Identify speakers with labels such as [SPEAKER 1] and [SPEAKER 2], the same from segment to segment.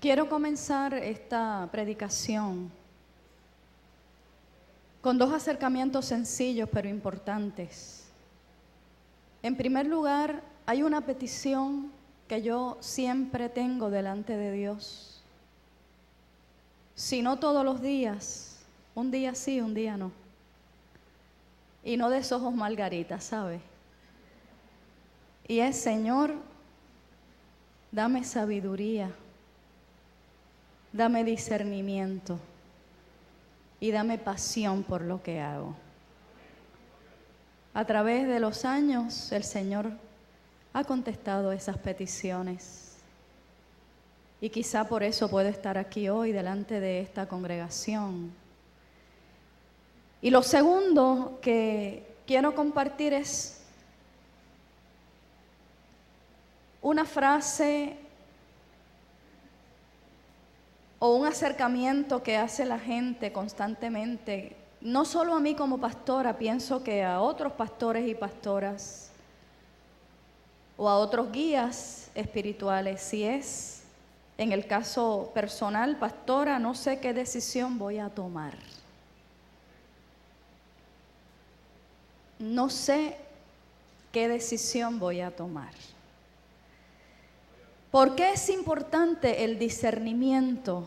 [SPEAKER 1] Quiero comenzar esta predicación con dos acercamientos sencillos pero importantes. En primer lugar, hay una petición que yo siempre tengo delante de Dios. Si no todos los días, un día sí, un día no. Y no de esos ojos margaritas, ¿sabe? Y es: Señor, dame sabiduría, dame discernimiento y dame pasión por lo que hago. A través de los años, el Señor ha contestado esas peticiones. Y quizá por eso puedo estar aquí hoy delante de esta congregación. Y lo segundo que quiero compartir es una frase o un acercamiento que hace la gente constantemente, no solo a mí como pastora, pienso que a otros pastores y pastoras o a otros guías espirituales. Si es en el caso personal, pastora, no sé qué decisión voy a tomar. No sé qué decisión voy a tomar. ¿Por qué es importante el discernimiento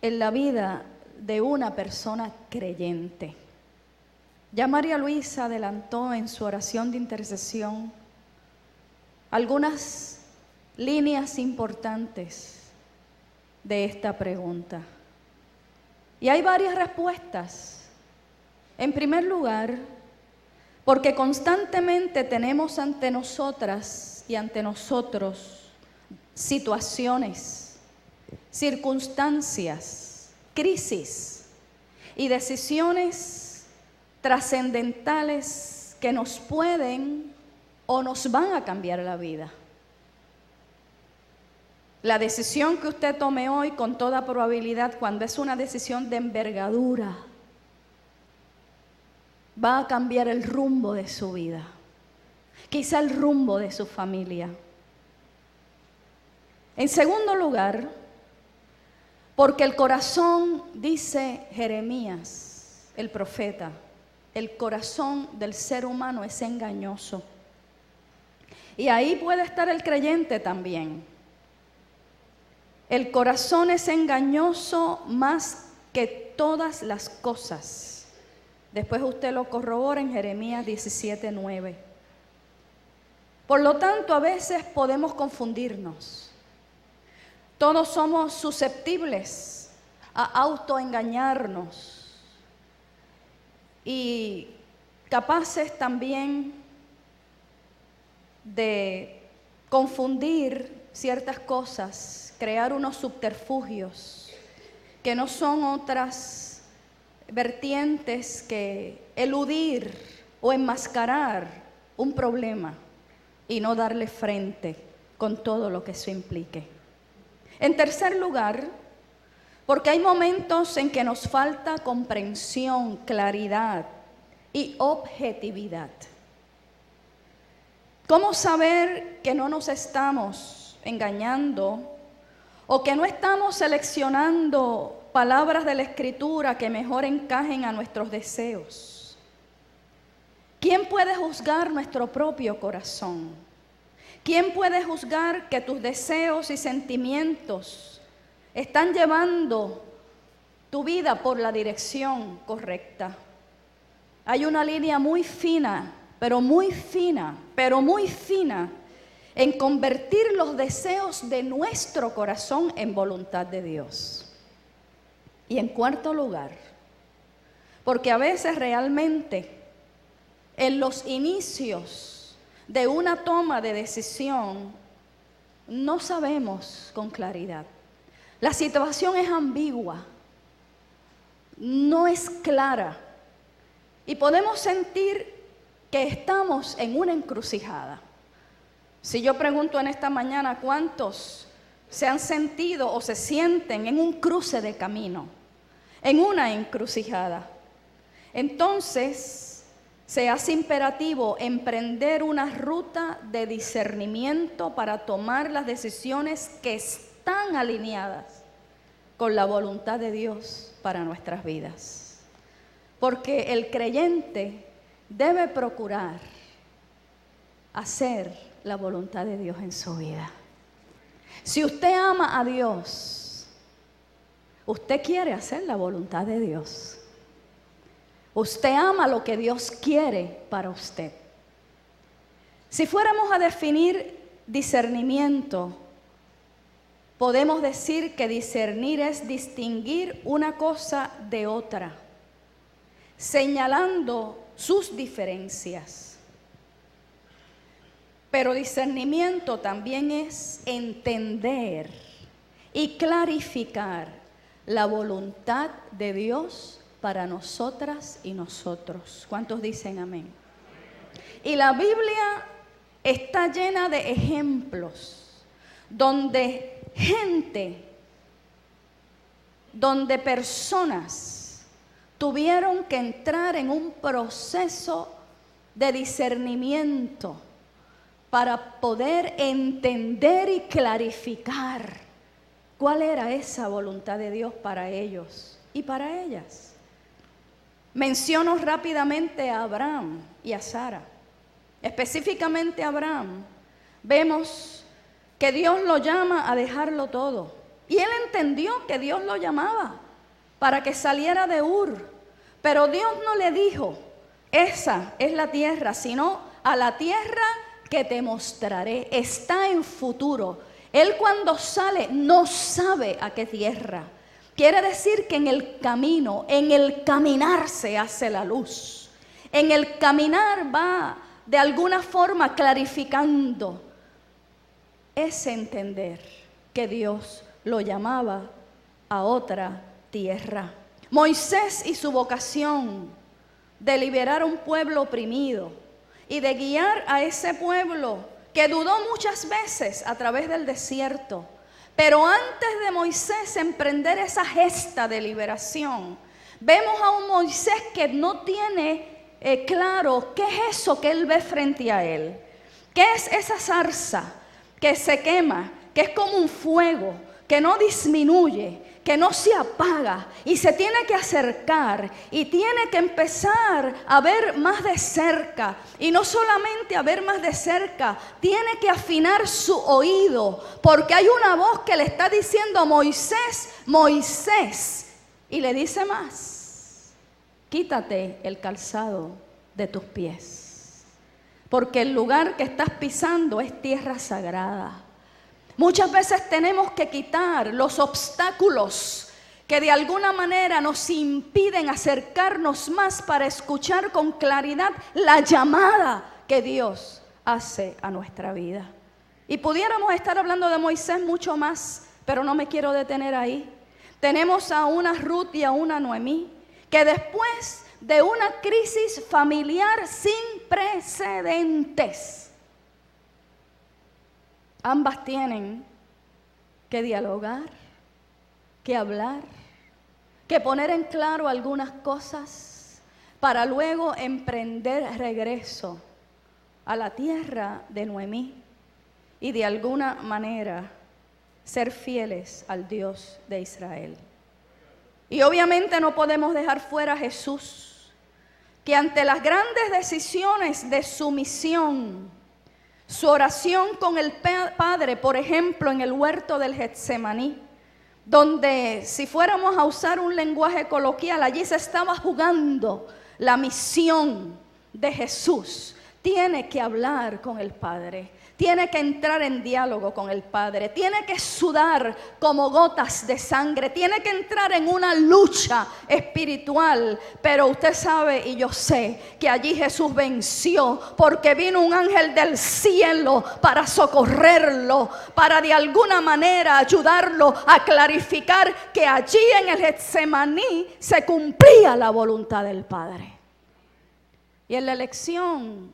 [SPEAKER 1] en la vida de una persona creyente? Ya María Luisa adelantó en su oración de intercesión algunas líneas importantes de esta pregunta. Y hay varias respuestas. En primer lugar, porque constantemente tenemos ante nosotras y ante nosotros situaciones, circunstancias, crisis y decisiones trascendentales que nos pueden o nos van a cambiar la vida. La decisión que usted tome hoy, con toda probabilidad, cuando es una decisión de envergadura, va a cambiar el rumbo de su vida, quizá el rumbo de su familia. En segundo lugar, porque el corazón, dice Jeremías, el profeta, el corazón del ser humano es engañoso. Y ahí puede estar el creyente también. El corazón es engañoso más que todas las cosas. Después usted lo corrobora en Jeremías 17:9. Por lo tanto, a veces podemos confundirnos. Todos somos susceptibles a autoengañarnos y capaces también de confundir ciertas cosas, crear unos subterfugios que no son otras vertientes que eludir o enmascarar un problema y no darle frente con todo lo que eso implique. En tercer lugar, porque hay momentos en que nos falta comprensión, claridad y objetividad. ¿Cómo saber que no nos estamos engañando o que no estamos seleccionando palabras de la Escritura que mejor encajen a nuestros deseos? ¿Quién puede juzgar nuestro propio corazón? ¿Quién puede juzgar que tus deseos y sentimientos están llevando tu vida por la dirección correcta? Hay una línea muy fina, pero muy fina, en convertir los deseos de nuestro corazón en voluntad de Dios. Y en cuarto lugar, porque a veces realmente en los inicios de una toma de decisión no sabemos con claridad. La situación es ambigua, no es clara y podemos sentir que estamos en una encrucijada. Si yo pregunto en esta mañana, ¿cuántos se han sentido o se sienten en un cruce de camino, en una encrucijada? Entonces se hace imperativo emprender una ruta de discernimiento para tomar las decisiones que tan alineadas con la voluntad de Dios para nuestras vidas. Porque el creyente debe procurar hacer la voluntad de Dios en su vida. Si usted ama a Dios, usted quiere hacer la voluntad de Dios. Usted ama lo que Dios quiere para usted. Si fuéramos a definir discernimiento, podemos decir que discernir es distinguir una cosa de otra, señalando sus diferencias. Pero discernimiento también es entender y clarificar la voluntad de Dios para nosotras y nosotros. ¿Cuántos dicen amén? Y la Biblia está llena de ejemplos donde donde personas tuvieron que entrar en un proceso de discernimiento para poder entender y clarificar cuál era esa voluntad de Dios para ellos y para ellas. Menciono rápidamente a Abraham y a Sara. Específicamente a Abraham, vemos que Dios lo llama a dejarlo todo. Y él entendió que Dios lo llamaba para que saliera de Ur. Pero Dios no le dijo, esa es la tierra, sino a la tierra que te mostraré. Está en futuro. Él cuando sale no sabe a qué tierra. Quiere decir que en el camino, en el caminar se hace la luz. En el caminar va de alguna forma clarificando ese entender que Dios lo llamaba a otra tierra. Moisés y su vocación de liberar a un pueblo oprimido y de guiar a ese pueblo que dudó muchas veces a través del desierto. Pero antes de Moisés emprender esa gesta de liberación, vemos a un Moisés que no tiene claro qué es eso que él ve frente a él. ¿Qué es esa zarza que se quema, que es como un fuego, que no disminuye, que no se apaga y se tiene que acercar y tiene que empezar a ver más de cerca? Y no solamente a ver más de cerca, tiene que afinar su oído, porque hay una voz que le está diciendo a Moisés, Moisés, y le dice más: quítate el calzado de tus pies, porque el lugar que estás pisando es tierra sagrada. Muchas veces tenemos que quitar los obstáculos que de alguna manera nos impiden acercarnos más para escuchar con claridad la llamada que Dios hace a nuestra vida. Y pudiéramos estar hablando de Moisés mucho más, pero no me quiero detener ahí. Tenemos a una Ruth y a una Noemí que después de una crisis familiar sin precedentes, ambas tienen que dialogar, que hablar, que poner en claro algunas cosas para luego emprender regreso a la tierra de Noemí y de alguna manera ser fieles al Dios de Israel. Y obviamente no podemos dejar fuera a Jesús, que ante las grandes decisiones de su misión, su oración con el Padre, por ejemplo, en el huerto del Getsemaní, donde si fuéramos a usar un lenguaje coloquial, allí se estaba jugando la misión de Jesús. Tiene que hablar con el Padre, tiene que entrar en diálogo con el Padre, tiene que sudar como gotas de sangre, tiene que entrar en una lucha espiritual. Pero usted sabe y yo sé que allí Jesús venció, porque vino un ángel del cielo para socorrerlo, para de alguna manera ayudarlo a clarificar que allí en el Getsemaní se cumplía la voluntad del Padre. Y en la elección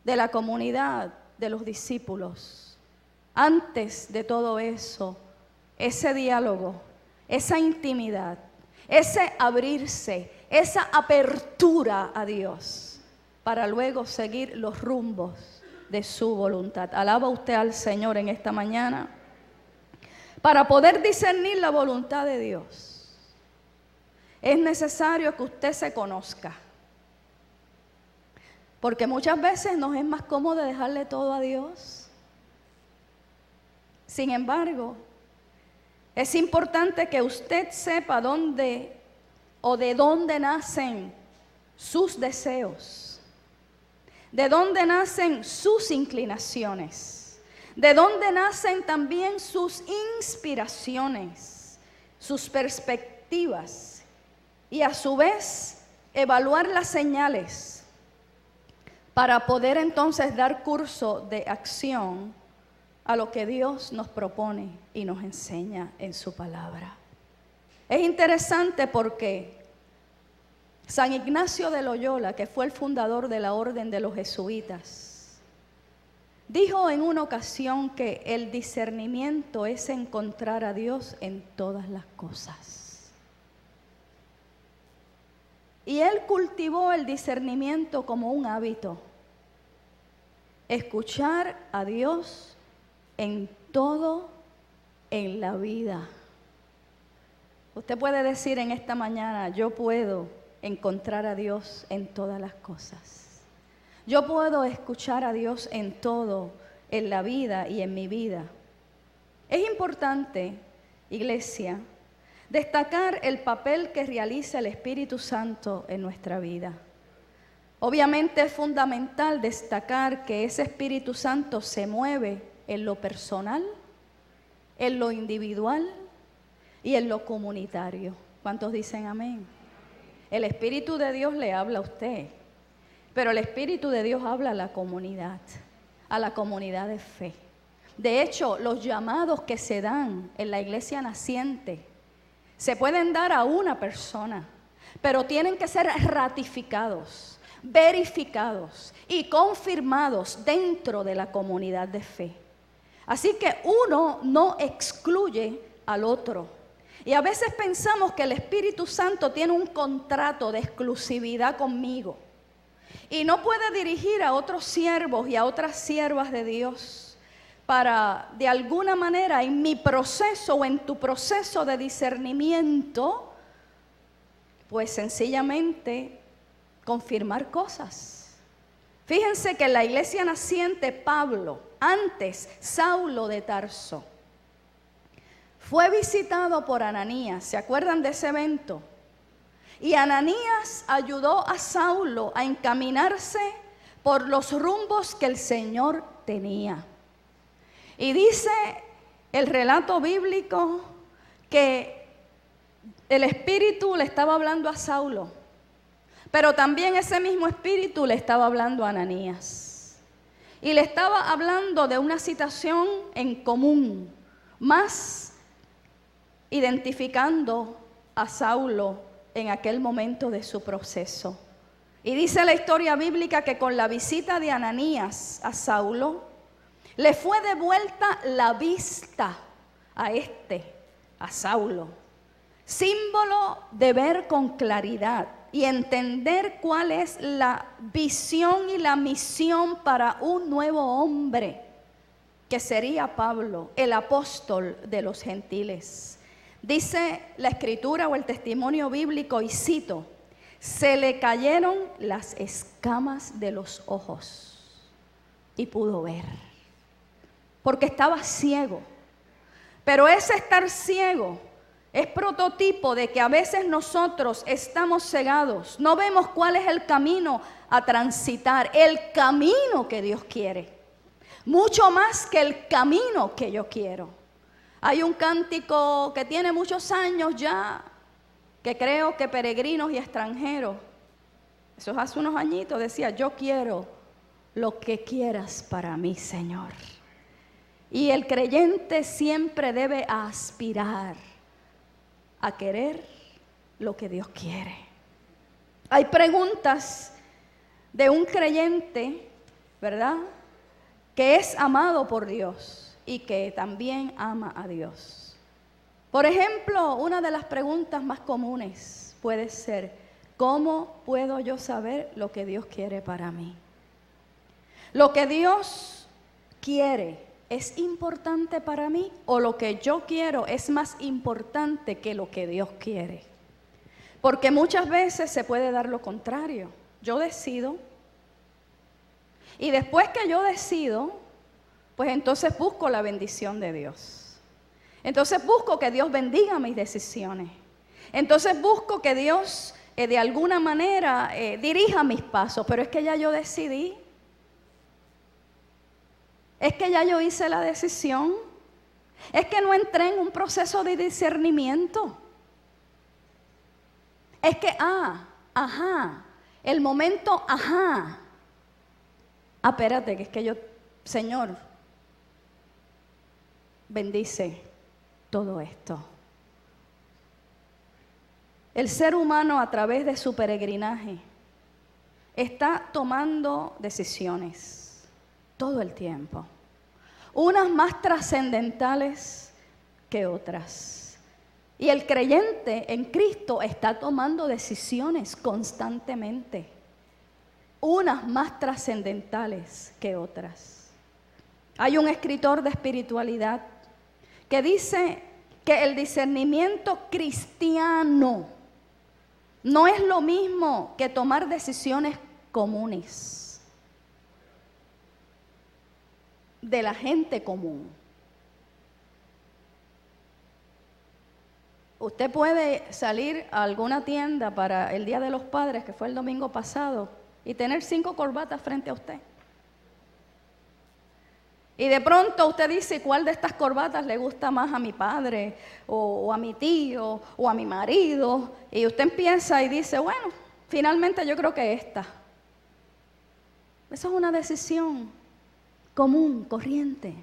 [SPEAKER 1] de la comunidad de los discípulos, antes de todo eso, ese diálogo, esa intimidad, ese abrirse, esa apertura a Dios, para luego seguir los rumbos de su voluntad. ¿Alaba usted al Señor en esta mañana? Para poder discernir la voluntad de Dios, es necesario que usted se conozca. Porque muchas veces nos es más cómodo dejarle todo a Dios. Sin embargo, es importante que usted sepa dónde o de dónde nacen sus deseos, de dónde nacen sus inclinaciones, de dónde nacen también sus inspiraciones, sus perspectivas, y a su vez evaluar las señales para poder entonces dar curso de acción a lo que Dios nos propone y nos enseña en su palabra. Es interesante porque San Ignacio de Loyola, que fue el fundador de la orden de los jesuitas, dijo en una ocasión que el discernimiento es encontrar a Dios en todas las cosas. Y él cultivó el discernimiento como un hábito. Escuchar a Dios en todo en la vida. Usted puede decir en esta mañana: yo puedo encontrar a Dios en todas las cosas. Yo puedo escuchar a Dios en todo, en la vida y en mi vida. Es importante, iglesia, destacar el papel que realiza el Espíritu Santo en nuestra vida. Obviamente es fundamental destacar que ese Espíritu Santo se mueve en lo personal, en lo individual y en lo comunitario. ¿Cuántos dicen amén? El Espíritu de Dios le habla a usted, pero el Espíritu de Dios habla a la comunidad de fe. De hecho, los llamados que se dan en la iglesia naciente se pueden dar a una persona, pero tienen que ser ratificados, verificados y confirmados dentro de la comunidad de fe. Así que uno no excluye al otro. Y a veces pensamos que el Espíritu Santo tiene un contrato de exclusividad conmigo y no puede dirigir a otros siervos y a otras siervas de Dios para, de alguna manera, en mi proceso o en tu proceso de discernimiento, pues sencillamente confirmar cosas. Fíjense que en la iglesia naciente, Pablo, antes Saulo de Tarso, fue visitado por Ananías. ¿Se acuerdan de ese evento? Y Ananías ayudó a Saulo a encaminarse por los rumbos que el Señor tenía. Y dice el relato bíblico que el Espíritu le estaba hablando a Saulo, pero también ese mismo Espíritu le estaba hablando a Ananías. Y le estaba hablando de una situación en común, más identificando a Saulo en aquel momento de su proceso. Y dice la historia bíblica que con la visita de Ananías a Saulo, le fue devuelta la vista a Saulo, símbolo de ver con claridad y entender cuál es la visión y la misión para un nuevo hombre, que sería Pablo, el apóstol de los gentiles. Dice la escritura o el testimonio bíblico, y cito: se le cayeron las escamas de los ojos y pudo ver, porque estaba ciego. Pero ese estar ciego es prototipo de que a veces nosotros estamos cegados, no vemos cuál es el camino a transitar, el camino que Dios quiere, mucho más que el camino que yo quiero. Hay un cántico que tiene muchos años ya, que creo que peregrinos y extranjeros, eso es hace unos añitos, decía: yo quiero lo que quieras para mí, Señor. Y el creyente siempre debe aspirar a querer lo que Dios quiere. Hay preguntas de un creyente, ¿verdad?, que es amado por Dios y que también ama a Dios. Por ejemplo, una de las preguntas más comunes puede ser: ¿cómo puedo yo saber lo que Dios quiere para mí? Lo que Dios quiere es importante para mí o lo que yo quiero es más importante que lo que Dios quiere? Porque muchas veces se puede dar lo contrario. Yo decido y después que yo decido, pues entonces busco la bendición de Dios. Entonces busco que Dios bendiga mis decisiones. Entonces busco que Dios de alguna manera dirija mis pasos, pero es que ya yo decidí. Es que ya yo hice la decisión. Es que no entré en un proceso de discernimiento. Es que, el momento, espérate, que es que yo, Señor, bendice todo esto. El ser humano a través de su peregrinaje está tomando decisiones todo el tiempo, unas más trascendentales que otras. Y el creyente en Cristo está tomando decisiones constantemente, unas más trascendentales que otras. Hay un escritor de espiritualidad que dice que el discernimiento cristiano no es lo mismo que tomar decisiones comunes de la gente común. Usted puede salir a alguna tienda para el Día de los Padres, que fue el domingo pasado, y tener 5 corbatas frente a usted. Y de pronto usted dice, ¿cuál de estas corbatas le gusta más a mi padre, o a mi tío, o a mi marido? Y usted empieza y dice, bueno, finalmente yo creo que esta. Eso es una decisión común, corriente.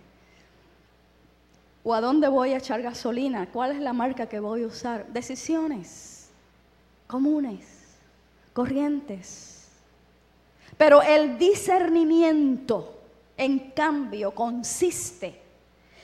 [SPEAKER 1] ¿O a dónde voy a echar gasolina? ¿Cuál es la marca que voy a usar? Decisiones comunes, corrientes. Pero el discernimiento, en cambio, consiste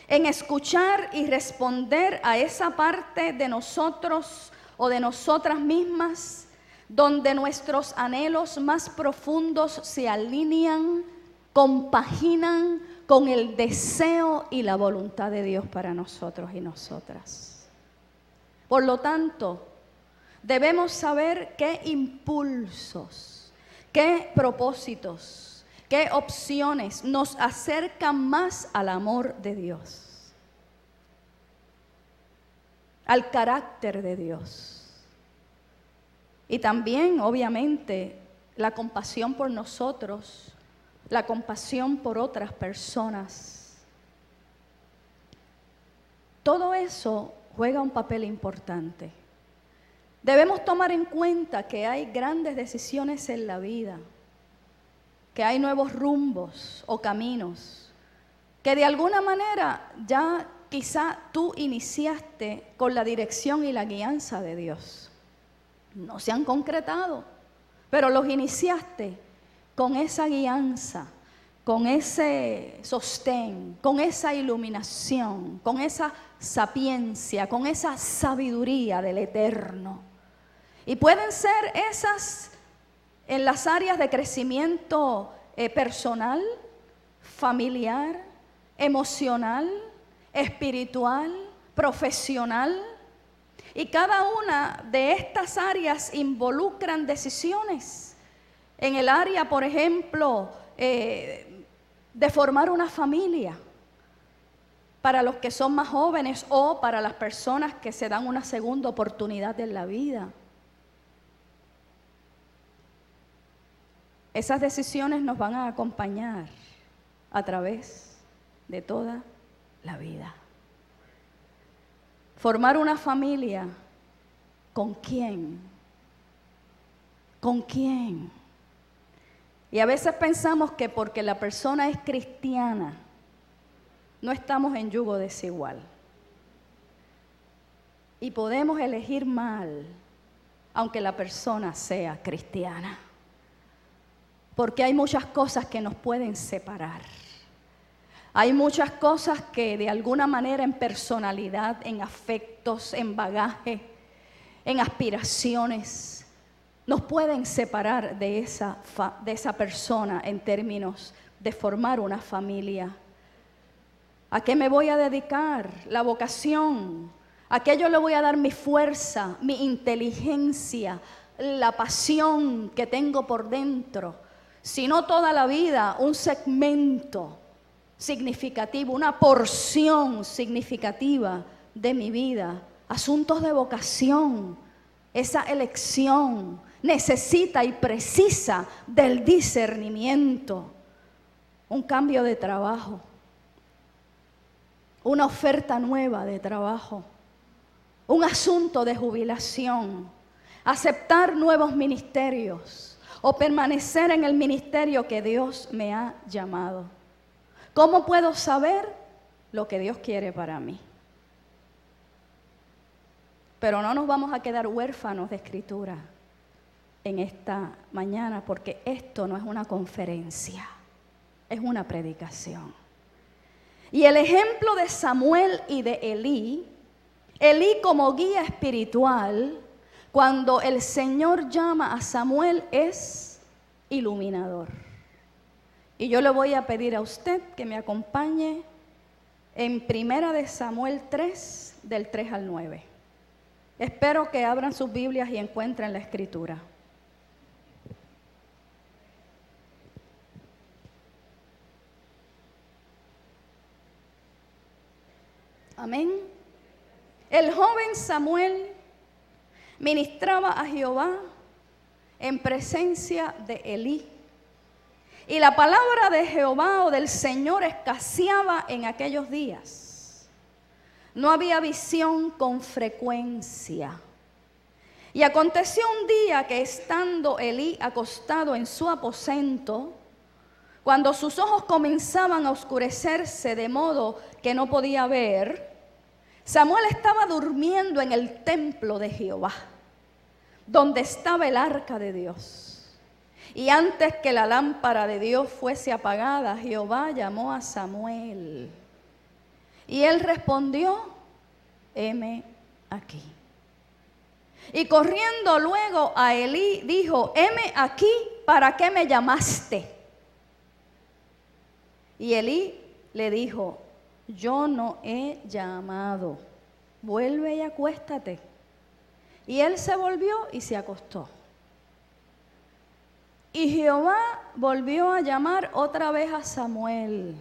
[SPEAKER 1] en escuchar y responder a esa parte de nosotros o de nosotras mismas donde nuestros anhelos más profundos se alinean, compaginan con el deseo y la voluntad de Dios para nosotros y nosotras. Por lo tanto, debemos saber qué impulsos, qué propósitos, ¿qué opciones nos acercan más al amor de Dios? Al carácter de Dios. Y también, obviamente, la compasión por nosotros, la compasión por otras personas. Todo eso juega un papel importante. Debemos tomar en cuenta que hay grandes decisiones en la vida, que hay nuevos rumbos o caminos, que de alguna manera ya quizá tú iniciaste con la dirección y la guianza de Dios. No se han concretado, pero los iniciaste con esa guianza, con ese sostén, con esa iluminación, con esa sapiencia, con esa sabiduría del Eterno. Y pueden ser esas en las áreas de crecimiento personal, familiar, emocional, espiritual, profesional. Y cada una de estas áreas involucran decisiones. En el área, por ejemplo, de formar una familia, para los que son más jóvenes o para las personas que se dan una segunda oportunidad en la vida. Esas decisiones nos van a acompañar a través de toda la vida. Formar una familia, ¿con quién? ¿Con quién? Y a veces pensamos que porque la persona es cristiana, no estamos en yugo desigual. Y podemos elegir mal, aunque la persona sea cristiana. Porque hay muchas cosas que nos pueden separar. Hay muchas cosas que de alguna manera en personalidad, en afectos, en bagaje, en aspiraciones, nos pueden separar de esa persona en términos de formar una familia. ¿A qué me voy a dedicar? La vocación. ¿A qué yo le voy a dar mi fuerza, mi inteligencia, la pasión que tengo por dentro? Si no toda la vida, un segmento significativo, una porción significativa de mi vida. Asuntos de vocación. Esa elección necesita y precisa del discernimiento. Un cambio de trabajo. Una oferta nueva de trabajo. Un asunto de jubilación. Aceptar nuevos ministerios. O permanecer en el ministerio que Dios me ha llamado. ¿Cómo puedo saber lo que Dios quiere para mí? Pero no nos vamos a quedar huérfanos de escritura en esta mañana, porque esto no es una conferencia, es una predicación. Y el ejemplo de Samuel y de Elí como guía espiritual, cuando el Señor llama a Samuel, es iluminador. Y yo le voy a pedir a usted que me acompañe en 1 de Samuel 3, del 3 al 9. Espero que abran sus Biblias y encuentren la escritura. Amén. El joven Samuel ministraba a Jehová en presencia de Elí. Y la palabra de Jehová o del Señor escaseaba en aquellos días. No había visión con frecuencia. Y aconteció un día que estando Elí acostado en su aposento, cuando sus ojos comenzaban a oscurecerse de modo que no podía ver, Samuel estaba durmiendo en el templo de Jehová, donde estaba el arca de Dios. Y antes que la lámpara de Dios fuese apagada, Jehová llamó a Samuel. Y él respondió: heme aquí. Y corriendo luego a Elí dijo: heme aquí, ¿para qué me llamaste? Y Elí le dijo: yo no he llamado, vuelve y acuéstate. Y él se volvió y se acostó. Y Jehová volvió a llamar otra vez a Samuel.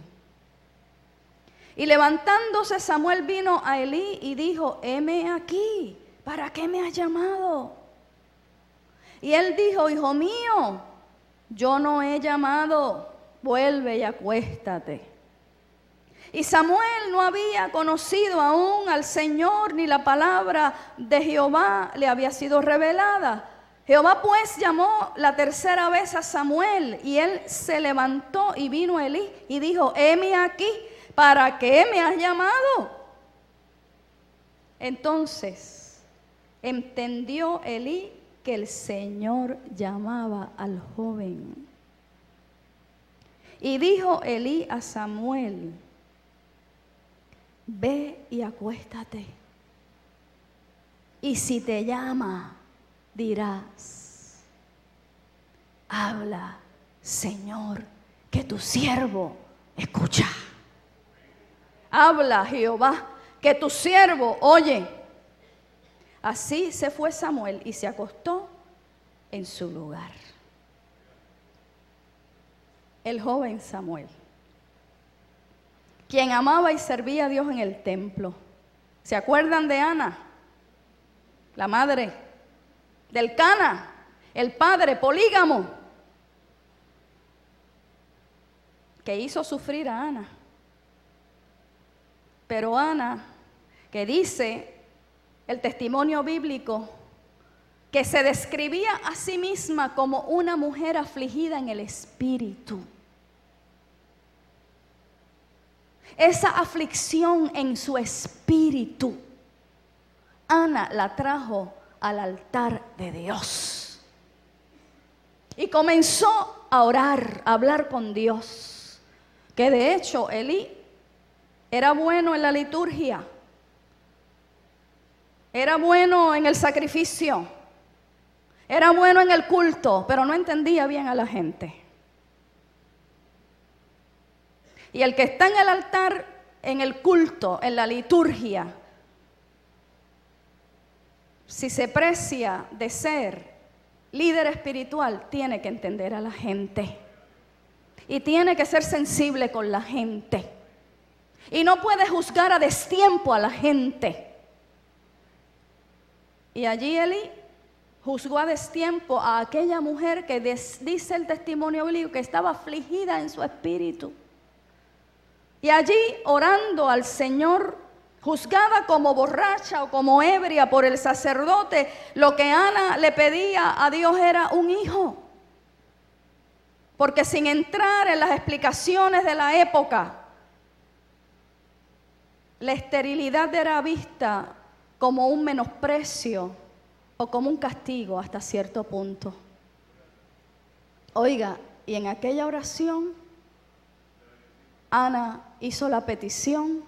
[SPEAKER 1] Y levantándose Samuel vino a Elí y dijo: heme aquí, ¿para qué me has llamado? Y él dijo: hijo mío, yo no he llamado, vuelve y acuéstate. Y Samuel no había conocido aún al Señor, ni la palabra de Jehová le había sido revelada. Jehová pues llamó la tercera vez a Samuel, y él se levantó y vino a Elí y dijo: heme aquí, ¿para qué me has llamado? Entonces entendió Elí que el Señor llamaba al joven. Y dijo Elí a Samuel: ve y acuéstate, y si te llama, dirás: habla, Señor, que tu siervo escucha. Habla, Jehová, que tu siervo oye. Así se fue Samuel y se acostó en su lugar. El joven Samuel, quien amaba y servía a Dios en el templo. ¿Se acuerdan de Ana, la madre? Del Cana, el padre polígamo, que hizo sufrir a Ana. Pero Ana, que dice el testimonio bíblico, que se describía a sí misma como una mujer afligida en el espíritu. Esa aflicción en su espíritu, Ana la trajo al altar de Dios. Y comenzó a orar, a hablar con Dios. Que de hecho Elí era bueno en la liturgia. Era bueno en el sacrificio. Era bueno en el culto, pero no entendía bien a la gente. Y el que está en el altar en el culto, en la liturgia, si se precia de ser líder espiritual, tiene que entender a la gente y tiene que ser sensible con la gente y no puede juzgar a destiempo a la gente. Y allí Elí juzgó a destiempo a aquella mujer que dice el testimonio bíblico que estaba afligida en su espíritu. Y allí orando al Señor, juzgada como borracha o como ebria por el sacerdote, lo que Ana le pedía a Dios era un hijo. Porque sin entrar en las explicaciones de la época, la esterilidad era vista como un menosprecio o como un castigo hasta cierto punto. Oiga, y en aquella oración, Ana hizo la petición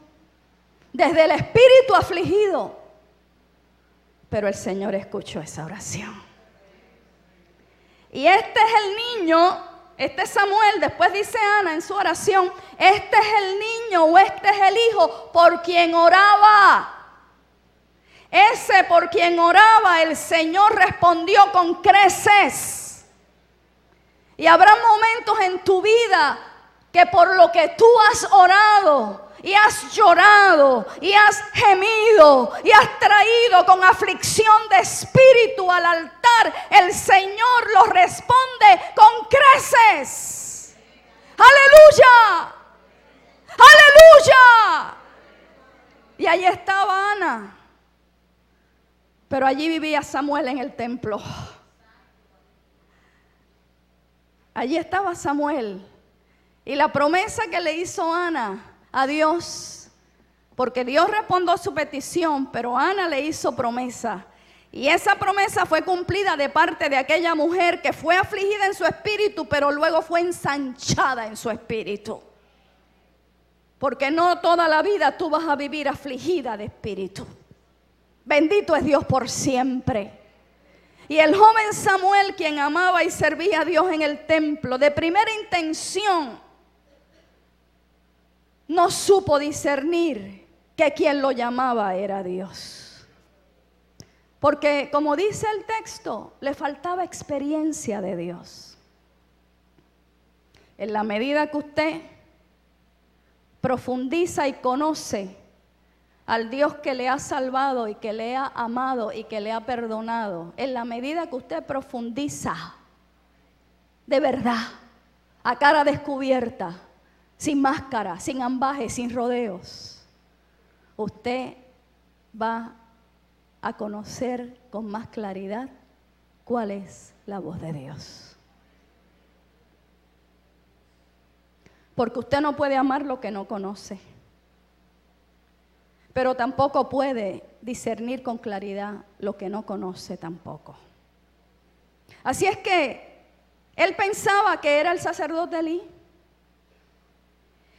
[SPEAKER 1] desde el espíritu afligido, pero el Señor escuchó esa oración. Y este es el niño, este es Samuel, después dice Ana en su oración, este es el niño o este es el hijo por quien oraba. Ese por quien oraba, el Señor respondió con creces. Y habrá momentos en tu vida que por lo que tú has orado y has llorado y has gemido y has traído con aflicción de espíritu al altar, el Señor lo responde con creces. ¡Aleluya! ¡Aleluya! Y allí estaba Ana. Pero allí vivía Samuel en el templo. Allí estaba Samuel. Y la promesa que le hizo Ana a Dios, porque Dios respondió su petición, pero Ana le hizo promesa. Y esa promesa fue cumplida de parte de aquella mujer que fue afligida en su espíritu, pero luego fue ensanchada en su espíritu. Porque no toda la vida tú vas a vivir afligida de espíritu. Bendito es Dios por siempre. Y el joven Samuel, quien amaba y servía a Dios en el templo, de primera intención, no supo discernir que quien lo llamaba era Dios. Porque, como dice el texto, le faltaba experiencia de Dios. En la medida que usted profundiza y conoce al Dios que le ha salvado y que le ha amado y que le ha perdonado, en la medida que usted profundiza de verdad, a cara descubierta, sin máscara, sin ambajes, sin rodeos, usted va a conocer con más claridad cuál es la voz de Dios. Porque usted no puede amar lo que no conoce, pero tampoco puede discernir con claridad lo que no conoce tampoco. Así es que él pensaba que era el sacerdote Elí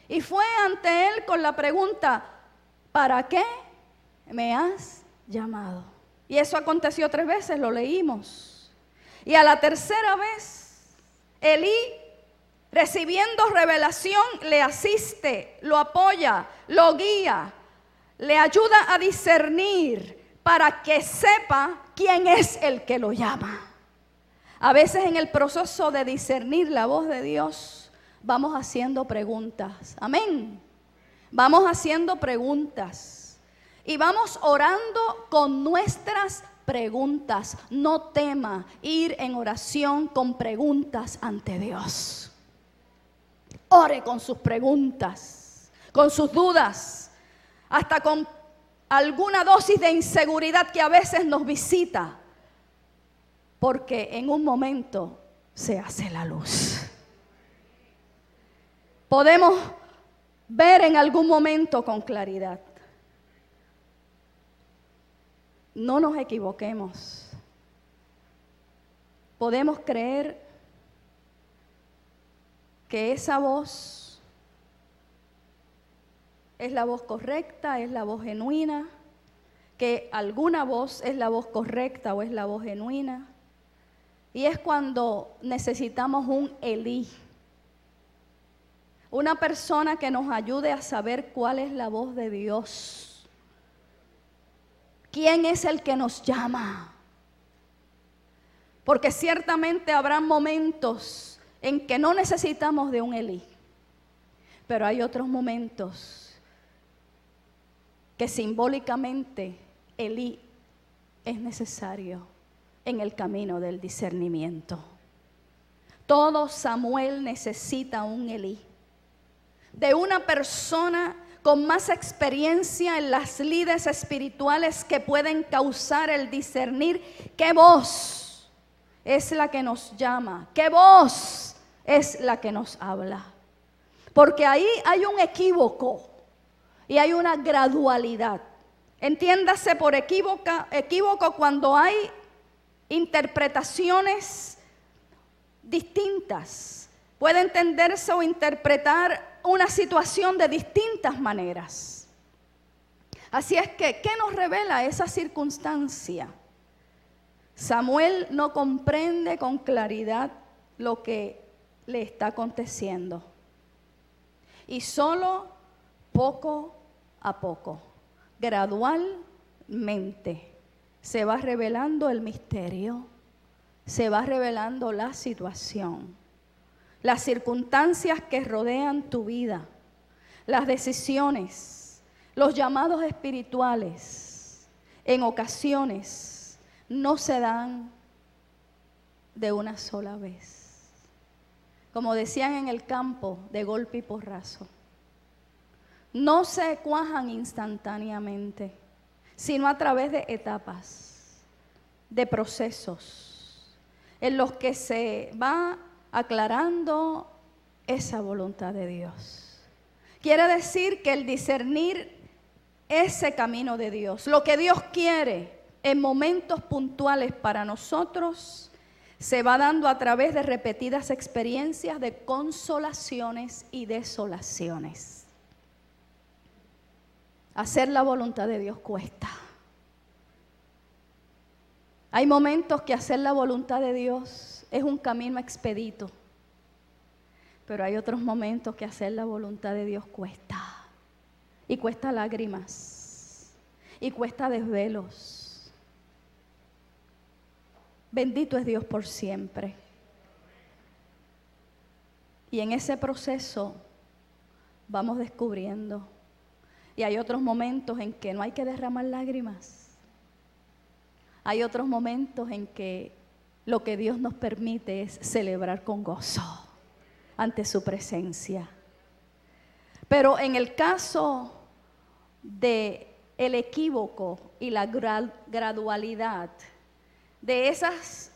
[SPEAKER 1] y fue ante él con la pregunta: ¿para qué me has llamado? Y eso aconteció 3 veces, lo leímos. Y a la tercera vez, Elí, recibiendo revelación, le asiste, lo apoya, lo guía, le ayuda a discernir para que sepa quién es el que lo llama. A veces en el proceso de discernir la voz de Dios, vamos haciendo preguntas. Amén. Vamos haciendo preguntas y vamos orando con nuestras preguntas. No tema ir en oración con preguntas ante Dios. Ore con sus preguntas, con sus dudas, hasta con alguna dosis de inseguridad que a veces nos visita, porque en un momento se hace la luz. Podemos ver en algún momento con claridad. No nos equivoquemos. Podemos creer que esa voz es la voz correcta, es la voz genuina, que alguna voz es la voz correcta o es la voz genuina. Y es cuando necesitamos un Elí. Una persona que nos ayude a saber cuál es la voz de Dios. ¿Quién es el que nos llama? Porque ciertamente habrá momentos en que no necesitamos de un Elí. Pero hay otros momentos que simbólicamente Elí es necesario en el camino del discernimiento. Todo Samuel necesita un Elí, de una persona con más experiencia en las lides espirituales que pueden causar el discernir qué voz es la que nos llama, qué voz es la que nos habla. Porque ahí hay un equívoco y hay una gradualidad. Entiéndase por equívoco cuando hay interpretaciones distintas. Puede entenderse o interpretar una situación de distintas maneras. Así es que, ¿qué nos revela esa circunstancia? Samuel no comprende con claridad lo que le está aconteciendo. Y solo poco a poco, gradualmente, se va revelando el misterio, se va revelando la situación, las circunstancias que rodean tu vida, las decisiones, los llamados espirituales, en ocasiones no se dan de una sola vez. Como decían en el campo, de golpe y porrazo. No se cuajan instantáneamente, sino a través de etapas, de procesos, en los que se va aclarando esa voluntad de Dios. Quiere decir que el discernir ese camino de Dios, lo que Dios quiere en momentos puntuales para nosotros, se va dando a través de repetidas experiencias de consolaciones y desolaciones. Hacer la voluntad de Dios cuesta. Hay momentos que hacer la voluntad de Dios es un camino expedito, pero hay otros momentos que hacer la voluntad de Dios cuesta. Y cuesta lágrimas, y cuesta desvelos. Bendito es Dios por siempre. Y en ese proceso vamos descubriendo. Y hay otros momentos en que no hay que derramar lágrimas. Hay otros momentos en que lo que Dios nos permite es celebrar con gozo ante su presencia. Pero en el caso de el equívoco y la gradualidad de esas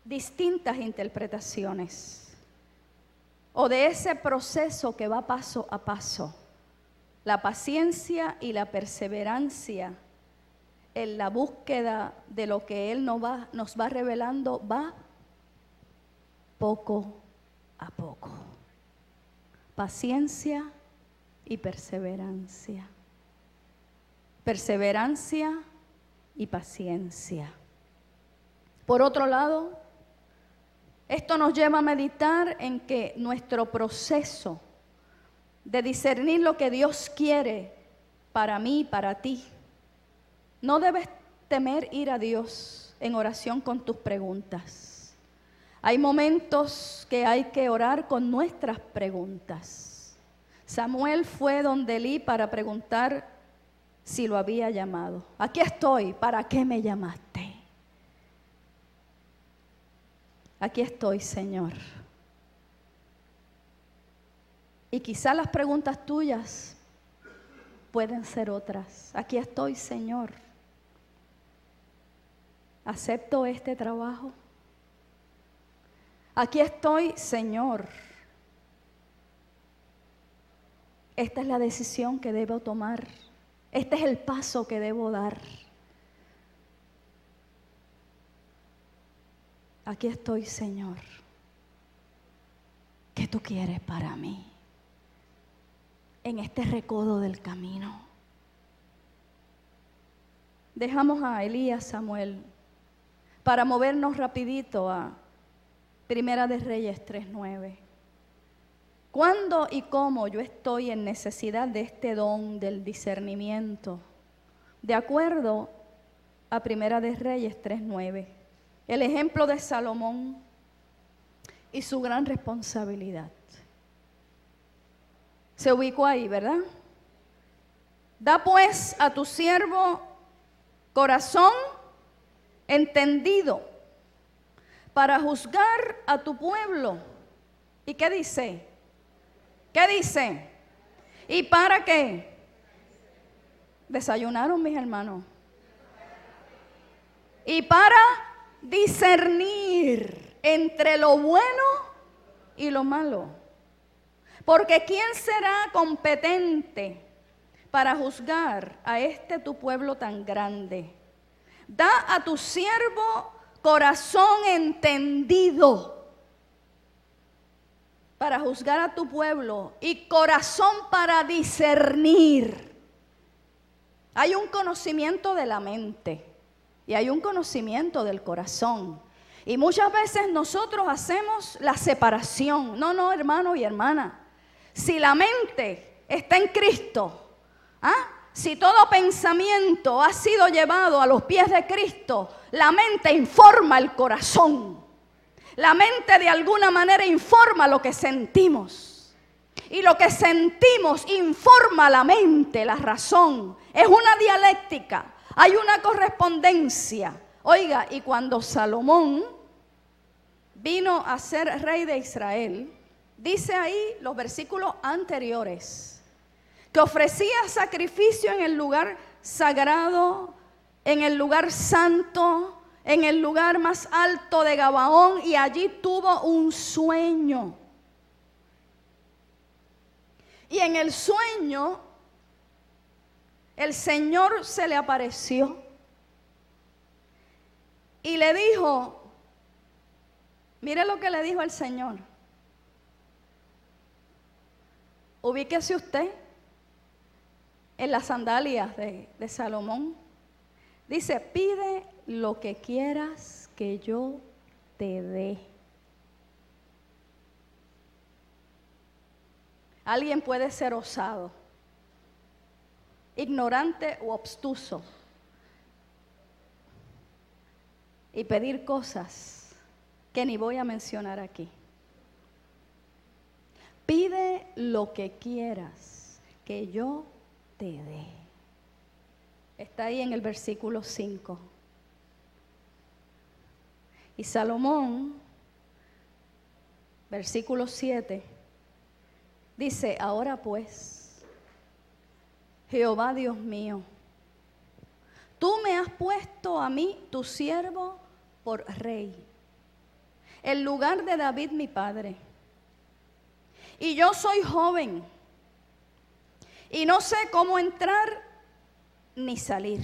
[SPEAKER 1] distintas interpretaciones o de ese proceso que va paso a paso, la paciencia y la perseverancia en la búsqueda de lo que Él nos va revelando va poco a poco. Paciencia y perseverancia. Perseverancia y paciencia. Por otro lado, esto nos lleva a meditar en que nuestro proceso de discernir lo que Dios quiere para mí y para ti, no debes temer ir a Dios en oración con tus preguntas. Hay momentos que hay que orar con nuestras preguntas. Samuel fue donde Elí para preguntar si lo había llamado. Aquí estoy, ¿para qué me llamaste? Aquí estoy, Señor. Y quizás las preguntas tuyas pueden ser otras. Aquí estoy, Señor. ¿Acepto este trabajo? Aquí estoy, Señor. Esta es la decisión que debo tomar. Este es el paso que debo dar. Aquí estoy, Señor. ¿Qué tú quieres para mí? En este recodo del camino. Dejamos a Elías, Samuel, para movernos rapidito a Primera de Reyes 3:9. ¿Cuándo y cómo yo estoy en necesidad de este don del discernimiento? De acuerdo a Primera de Reyes 3:9, el ejemplo de Salomón y su gran responsabilidad. Se ubicó ahí, ¿verdad? Da pues a tu siervo corazón entendido para juzgar a tu pueblo. ¿Y qué dice? ¿Qué dice? ¿Y para qué? ¿Desayunaron, mis hermanos? Y para discernir entre lo bueno y lo malo. Porque ¿quién será competente para juzgar a este tu pueblo tan grande? Da a tu siervo corazón entendido para juzgar a tu pueblo y corazón para discernir. Hay un conocimiento de la mente y hay un conocimiento del corazón. Y muchas veces nosotros hacemos la separación. No, hermano y hermana. Si la mente está en Cristo, si todo pensamiento ha sido llevado a los pies de Cristo, la mente informa el corazón. La mente de alguna manera informa lo que sentimos. Y lo que sentimos informa la mente, la razón. Es una dialéctica, hay una correspondencia. Oiga, y cuando Salomón vino a ser rey de Israel, dice ahí los versículos anteriores, que ofrecía sacrificio en el lugar sagrado, en el lugar santo, en el lugar más alto de Gabaón, y allí tuvo un sueño. Y en el sueño, el Señor se le apareció y le dijo, mire lo que le dijo el Señor. Ubíquese usted en las sandalias de Salomón. Dice, pide lo que quieras que yo te dé. Alguien puede ser osado, ignorante o obstuso y pedir cosas que ni voy a mencionar aquí. Pide lo que quieras que yo te dé. Está ahí en el versículo 5. Y Salomón, versículo 7, dice, ahora pues, Jehová Dios mío, tú me has puesto a mí, tu siervo, por rey, en lugar de David mi padre. Y yo soy joven, y no sé cómo entrar ni salir.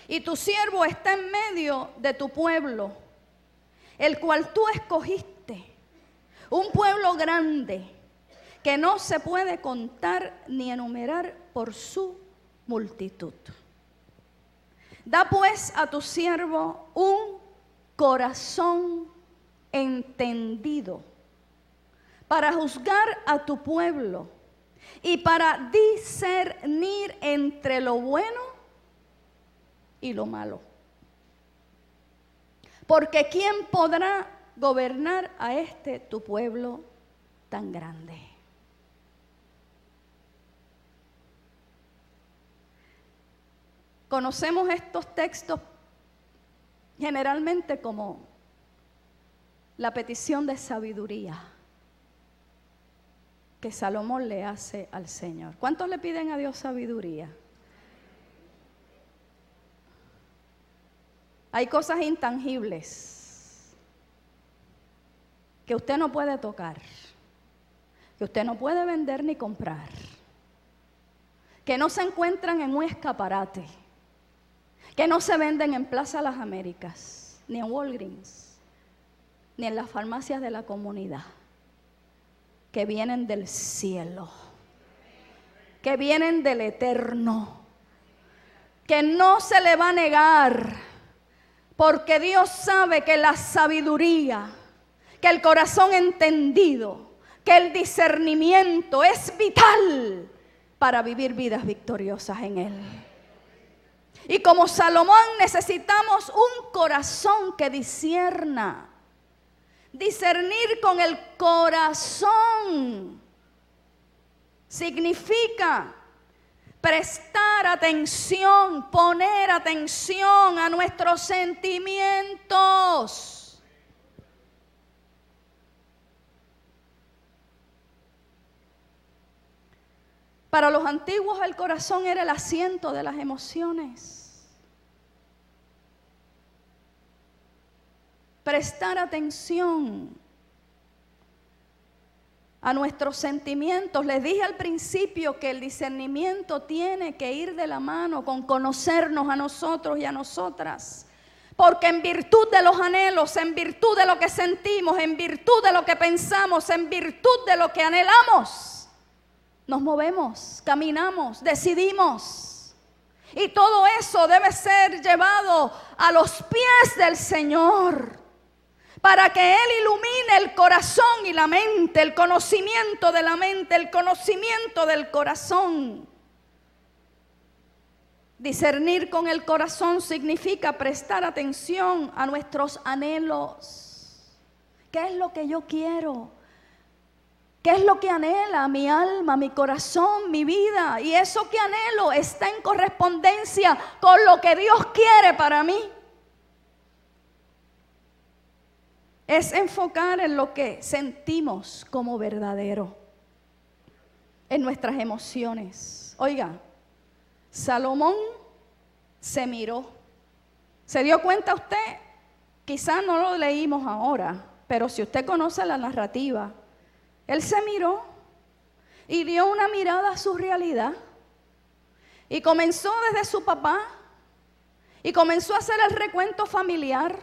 [SPEAKER 1] Y tu siervo está en medio de tu pueblo, el cual tú escogiste, un pueblo grande que no se puede contar ni enumerar por su multitud. Da pues a tu siervo un corazón entendido para juzgar a tu pueblo y para discernir entre lo bueno y lo malo. Porque ¿quién podrá gobernar a este tu pueblo tan grande? Conocemos estos textos generalmente como la petición de sabiduría que Salomón le hace al Señor. ¿Cuántos le piden a Dios sabiduría? Hay cosas intangibles que usted no puede tocar, que usted no puede vender ni comprar, que no se encuentran en un escaparate, que no se venden en Plaza Las Américas, ni en Walgreens, ni en las farmacias de la comunidad, que vienen del cielo, que vienen del eterno, que no se le va a negar, porque Dios sabe que la sabiduría, que el corazón entendido, que el discernimiento es vital para vivir vidas victoriosas en Él. Y como Salomón necesitamos un corazón que discierna. Discernir con el corazón significa prestar atención, poner atención a nuestros sentimientos. Para los antiguos el corazón era el asiento de las emociones. Prestar atención a nuestros sentimientos. Les dije al principio que el discernimiento tiene que ir de la mano con conocernos a nosotros y a nosotras. Porque en virtud de los anhelos, en virtud de lo que sentimos, en virtud de lo que pensamos, en virtud de lo que anhelamos, nos movemos, caminamos, decidimos. Y todo eso debe ser llevado a los pies del Señor, para que Él ilumine el corazón y la mente, el conocimiento de la mente, el conocimiento del corazón. Discernir con el corazón significa prestar atención a nuestros anhelos. ¿Qué es lo que yo quiero? ¿Qué es lo que anhela mi alma, mi corazón, mi vida? Y eso que anhelo está en correspondencia con lo que Dios quiere para mí. Es enfocar en lo que sentimos como verdadero, en nuestras emociones. Oiga, Salomón se miró. ¿Se dio cuenta usted? Quizás no lo leímos ahora, pero si usted conoce la narrativa, él se miró y dio una mirada a su realidad. Y comenzó desde su papá y comenzó a hacer el recuento familiar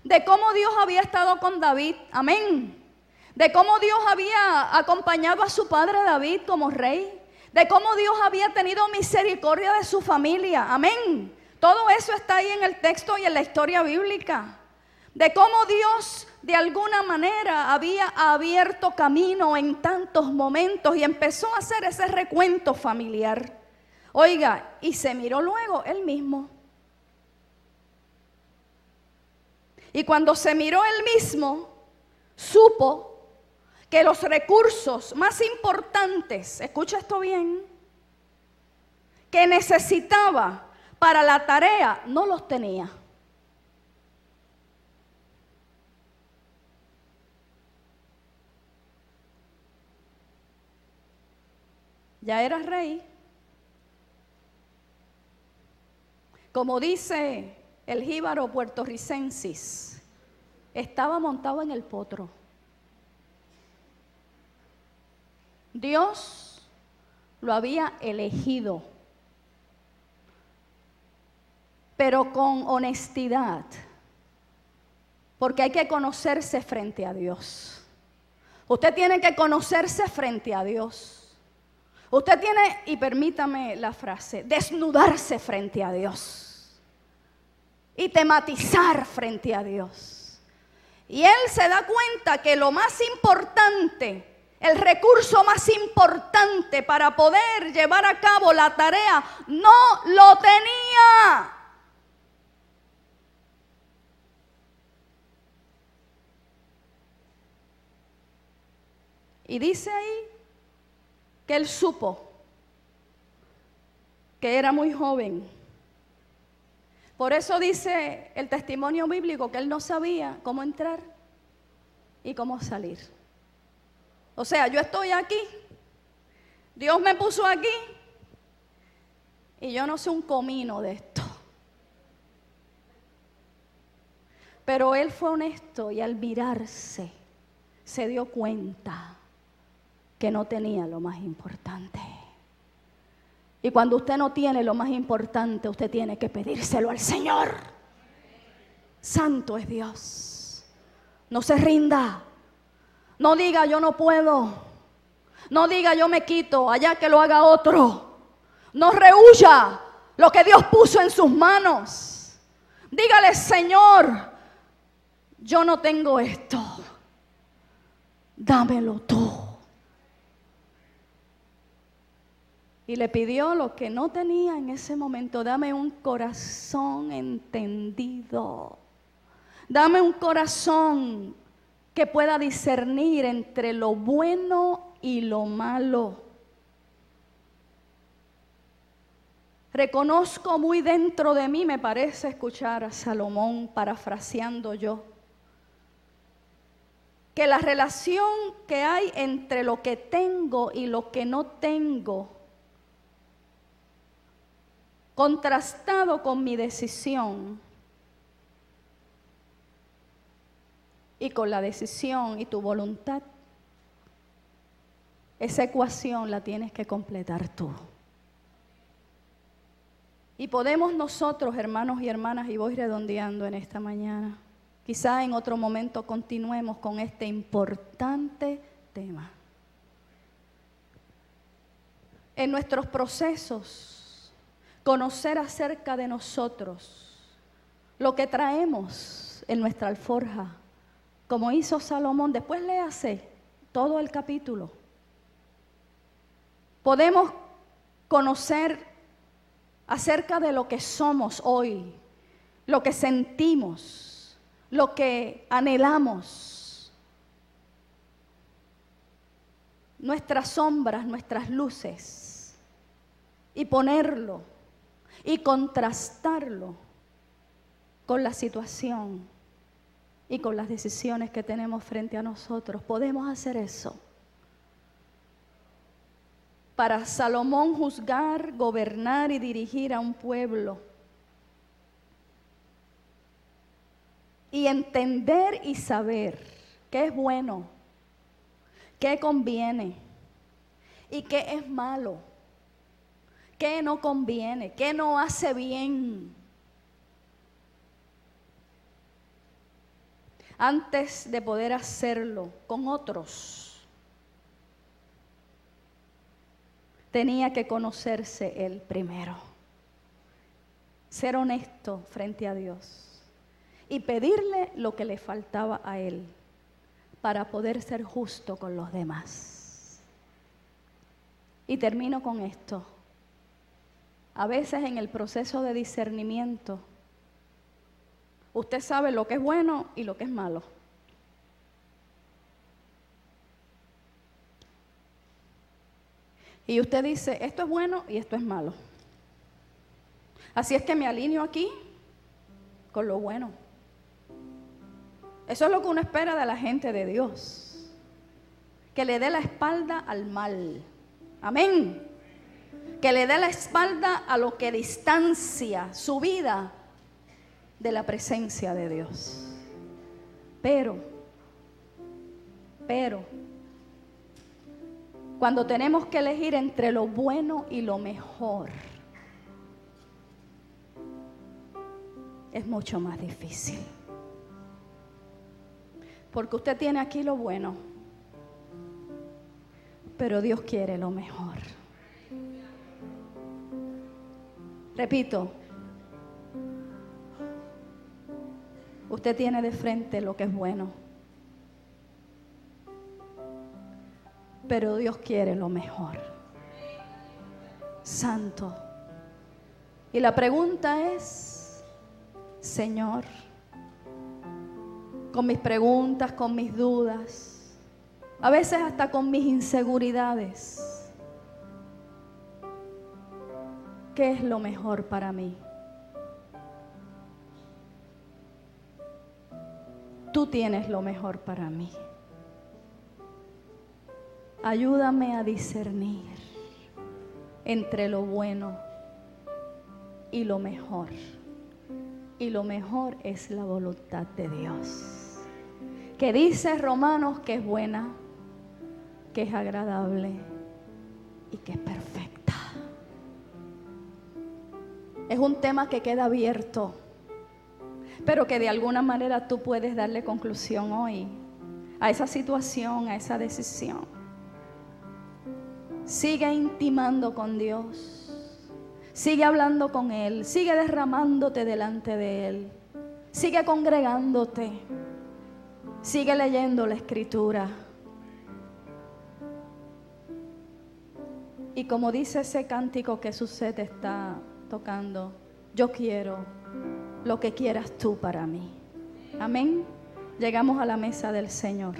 [SPEAKER 1] de cómo Dios había estado con David, amén, de cómo Dios había acompañado a su padre David como rey, de cómo Dios había tenido misericordia de su familia, amén. Todo eso está ahí en el texto y en la historia bíblica, de cómo Dios de alguna manera había abierto camino en tantos momentos y empezó a hacer ese recuento familiar. Oiga, y se miró luego él mismo. Y cuando se miró él mismo, supo que los recursos más importantes, escucha esto bien, que necesitaba para la tarea, no los tenía. Ya era rey. Como dice el jíbaro puertorricensis, estaba montado en el potro. Dios lo había elegido, pero con honestidad, porque hay que conocerse frente a Dios. Usted tiene que conocerse frente a Dios. Usted tiene, y permítame la frase, desnudarse frente a Dios y tematizar frente a Dios. Y él se da cuenta que lo más importante, el recurso más importante para poder llevar a cabo la tarea, no lo tenía. Y dice ahí que él supo que era muy joven. Por eso dice el testimonio bíblico que él no sabía cómo entrar y cómo salir. O sea, yo estoy aquí, Dios me puso aquí y yo no sé un comino de esto. Pero él fue honesto y al mirarse se dio cuenta que no tenía lo más importante. Y cuando usted no tiene lo más importante, usted tiene que pedírselo al Señor. Santo es Dios. No se rinda. No diga yo no puedo. No diga yo me quito, allá que lo haga otro. No rehúya lo que Dios puso en sus manos. Dígale, Señor, yo no tengo esto. Dámelo tú. Y le pidió lo que no tenía en ese momento: dame un corazón entendido. Dame un corazón que pueda discernir entre lo bueno y lo malo. Reconozco muy dentro de mí, me parece escuchar a Salomón parafraseando yo, que la relación que hay entre lo que tengo y lo que no tengo, contrastado con mi decisión y con la decisión y tu voluntad, esa ecuación la tienes que completar tú. Y podemos nosotros, hermanos y hermanas, y voy redondeando en esta mañana, quizá en otro momento continuemos con este importante tema. En nuestros procesos, conocer acerca de nosotros, lo que traemos en nuestra alforja, como hizo Salomón. Después léase todo el capítulo. Podemos conocer acerca de lo que somos hoy, lo que sentimos, lo que anhelamos, nuestras sombras, nuestras luces, y ponerlo y contrastarlo con la situación y con las decisiones que tenemos frente a nosotros. Podemos hacer eso. Para Salomón juzgar, gobernar y dirigir a un pueblo, y entender y saber qué es bueno, qué conviene y qué es malo, qué no conviene, qué no hace bien. Antes de poder hacerlo con otros, tenía que conocerse él primero, ser honesto frente a Dios y pedirle lo que le faltaba a él para poder ser justo con los demás. Y termino con esto. A veces en el proceso de discernimiento, usted sabe lo que es bueno y lo que es malo. Y usted dice, esto es bueno y esto es malo. Así es que me alineo aquí con lo bueno. Eso es lo que uno espera de la gente de Dios, que le dé la espalda al mal. Amén. Que le dé la espalda a lo que distancia su vida de la presencia de Dios. Pero, cuando tenemos que elegir entre lo bueno y lo mejor, es mucho más difícil. Porque usted tiene aquí lo bueno, pero Dios quiere lo mejor. Repito, usted tiene de frente lo que es bueno, pero Dios quiere lo mejor. Santo. Y la pregunta es, Señor, con mis preguntas, con mis dudas, a veces hasta con mis inseguridades, ¿qué es lo mejor para mí? Tú tienes lo mejor para mí. Ayúdame a discernir entre lo bueno y lo mejor. Y lo mejor es la voluntad de Dios, que dice Romanos que es buena, que es agradable y que es perfecta. Es un tema que queda abierto, pero que de alguna manera tú puedes darle conclusión hoy a esa situación, a esa decisión. Sigue intimando con Dios, sigue hablando con Él, sigue derramándote delante de Él, sigue congregándote, sigue leyendo la Escritura. Y como dice ese cántico que Suzette está tocando, yo quiero lo que quieras tú para mí. Amén. Llegamos a la mesa del Señor.